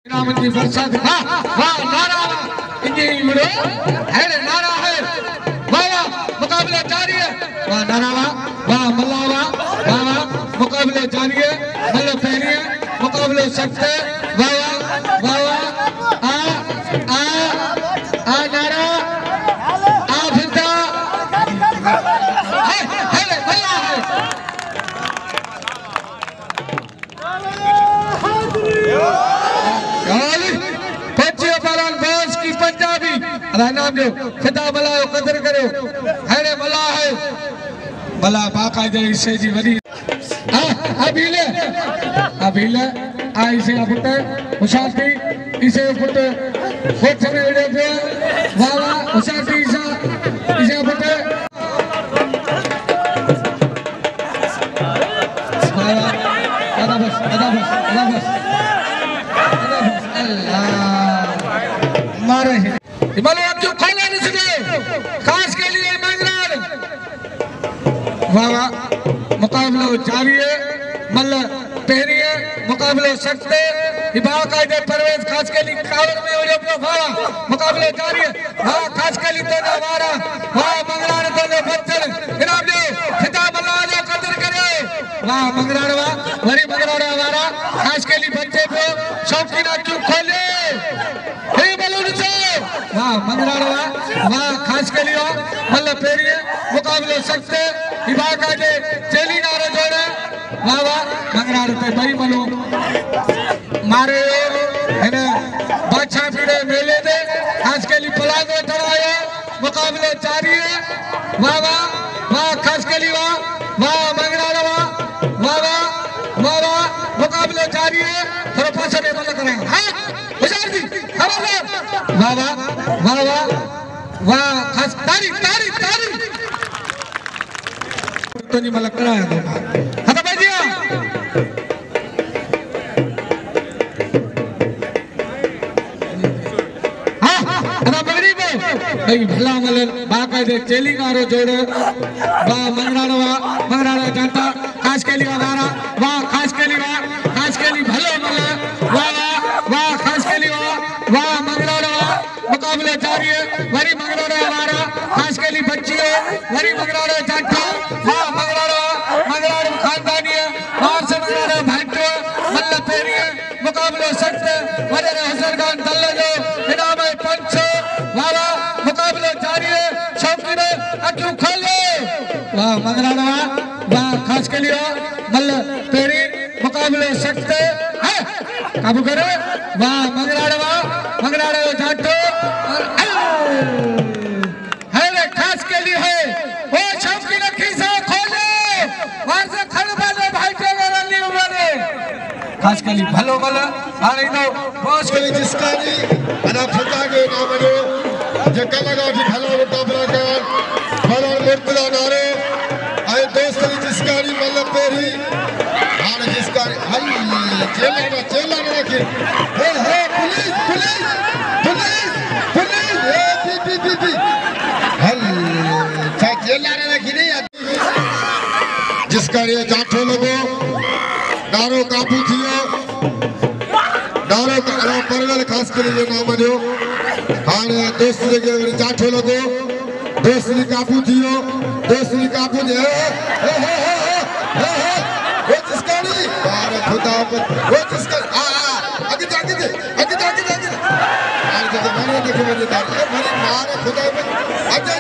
नाम की बरसात वाह वाह नारा इंजी विड़ो है नारा है वाह वाह मुकाबला जारी है वाह नारा वाह मल्ला वाह वाह मुकाबला जारी है मल्ला पहली है मुकाबला सख्त है वाह वाह आ नारा आ फिरता है मल्ला है नाम जो फिदा मलायो कदर करो हैरे मला है मला बाकायदे इसे जी वडी अबीले आई से फुट हुशारती इसे फुट होठ में उड़े पे वाह वाह हुशारती इसे फुट वाह बस अल्लाह मारे हिमालय आप जो खोले नहीं सके खास के लिए मंगरार वाह वाह मुकाबला जारी है मल्ल पहरी है मुकाबला सख्त है इबा कायदे परवेज खास के लिए कावर में हो जाओ वाह मुकाबला जारी है वाह खास के लिए तो वारा वाह मंगरार तो ले पत्थर इनाम दे फिदा मल्ला जो कदर करे वाह मंगरार वाह वरी मंगरार वारा खास के लिए बच्चे पे शौकीन क्यों खोले हे बलून से वाह मंगरार वाह खास के लिए मल्ल पेरी है मुकाबले सख्त इबा कायदे चेली नारे जोड़े वाह वाह मंगरार पे बई मलो मारे है ना बादशाह पीड़े मेले दे खास के लिए पलागो चढ़ाए मुकाबले जारी है वाह वाह खास के लिए वाह मंगरार वाह मुकाबले जारी है थोड़ा पास में मल्ल करेंगे हाँ हुशार दी वाह खास तारीफ तो नहीं मला कराया दो हता भैया हता बगड़ी पे भाई भला मल बाकायदे चेली गारो जोड़े वाह मंगराड़ा जनता खास के लिए वारा वाह खास के लिए भलो मल वाह खास के लिए वाह मंगराड़ा मुकाबले जारी है वरी मंगराड़ा वारा खास के लिए बच्ची है वरी मंगराड़ा जनता वाह मंगराड़ा खानदानी है बाहर से मंगराड़ा भाइटो मल्ल पेरी है मुकाबले सख्त वरे हसन खान दल्ले जो इनाम है पंच वाह मुकाबले जारी है शौकीन अक्यों खोले वाह मंगराड़ा वाह खास के लिए मल्ल पेरी मुकाबले सख्त है काबू करे वाह मंगराड़ा जाटो है खास के लिए है वो शौकीन खीसा खोले वहां से खड़बाने भाई के रली उमरे खास के लिए भलो भला आने दो बॉस के जिसका नहीं अना फटा के नाम लो जे कलगा की भलो मुकाबला कर भलो मुर्तजा नारे आए दोस्त जिसका नहीं मतलब पेरी आने जिसका हल चेला ने रखे हे पुलिस पी हल चेला ने रखी नहीं आती जिसका ये जाठो लगो दारो काबू थियो दारो का परगल खास कर ये नाम दियो हाने दोस्त के जाठो लगो दोस्त ने काबू थियो दोस्त ने काबू दे वो जिसका नहीं बारे खुदा वो जिसका आगे जाके आज तो मैंने देखे मेरे दाल मेरी मारे खुदा पे आजा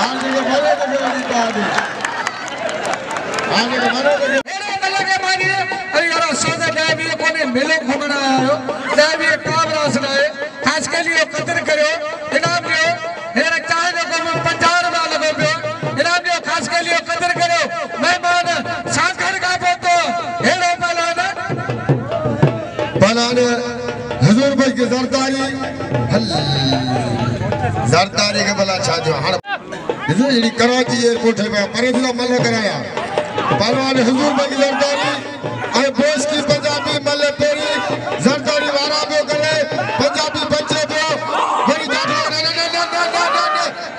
आज ये मेरे देखे मेरी दाल आगे के मेरे देखे मेरे लगे मानिए अरे यार सौदा डायबी कोने मेले घूमना आयो डायबी काबरा सुनाए खास के लिए कदर करो इनाम लियो मेरा चाहे लोगों में 50 रुपया लगो इनाम लियो खास के लिए कदर करो मेहमान सागर का बोतो हेलो बनाने हुजूर भाई की जरदारी के भला छा जो हर जी कराची एयरपोर्ट है परदला मल कराया पहलवान हुजूर भाई की जरदारी और बोस की पंजाबी मल पेरी जरदारी वारा बो करे पंजाबी बच्चे बो बड़ी जादू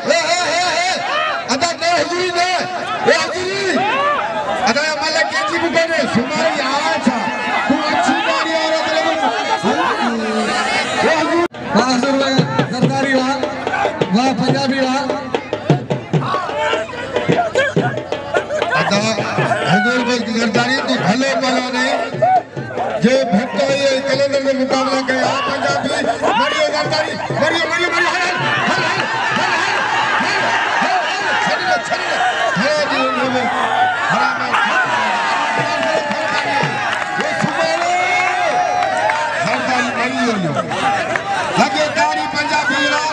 हे अदा ने हुजूरी ने ए हुजूरी अदा मल के जी बो करे सुमारी मुकाबला कया पंजाबी मरियो गर्दारी मरियो मरियो मरियो हल हल हल हल हल छड़ी हल दी में हराम ये सुमेलो गर्दारी मरियो लगे कारी पंजाबी ला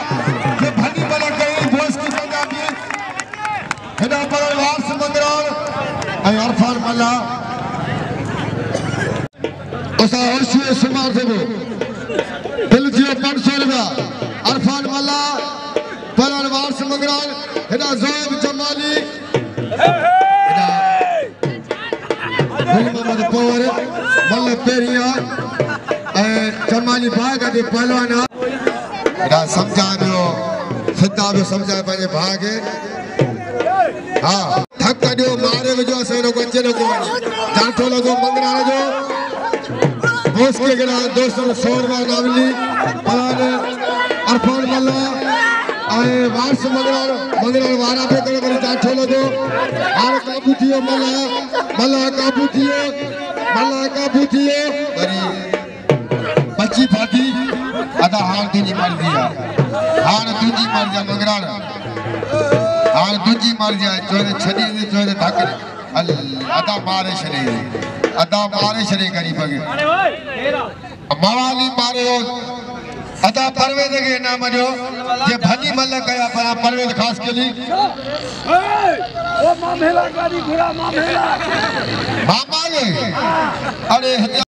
ये भली बल गई बोस की पंजाबी हेडा पर वार समंदराल आई अरफान मल्ला उसा हर्षी सुमार देबो दिल जियो 500 रुपया अरफान मल्ला पलन वार समंदराल हेडा ज़ोब जमाली हेडा मोहम्मद पवर मल्ला पेरिया जमाली भाग दे पहलवान हेडा समझा दियो सिद्धा भी समझा पंहिंजे भाउ खे हाँ थक दियो मारे विझो असां को अचे न को जाठो लॻो मंगराल जो बोस के गिरा दोस्तों सोरवा नावली पलान अरफान मल्ला आए वारस मंगराल वारा पे करे जाठो लॻो हार काबू थियो मल्ला काबू थियो वरी बची फाटी अदा हार तुझी मर्जी मंगराल हार तुझी मर्जी चोरे छड़ी दे चोरे धाकरे अदा मारे छड़े गरीब के मवाली मारे अदा परवेज के नाम जो जे भली मल कया पर परवेज खास के लिए ओ मामेला गाड़ी घोड़ा मामेला मामा ने अरे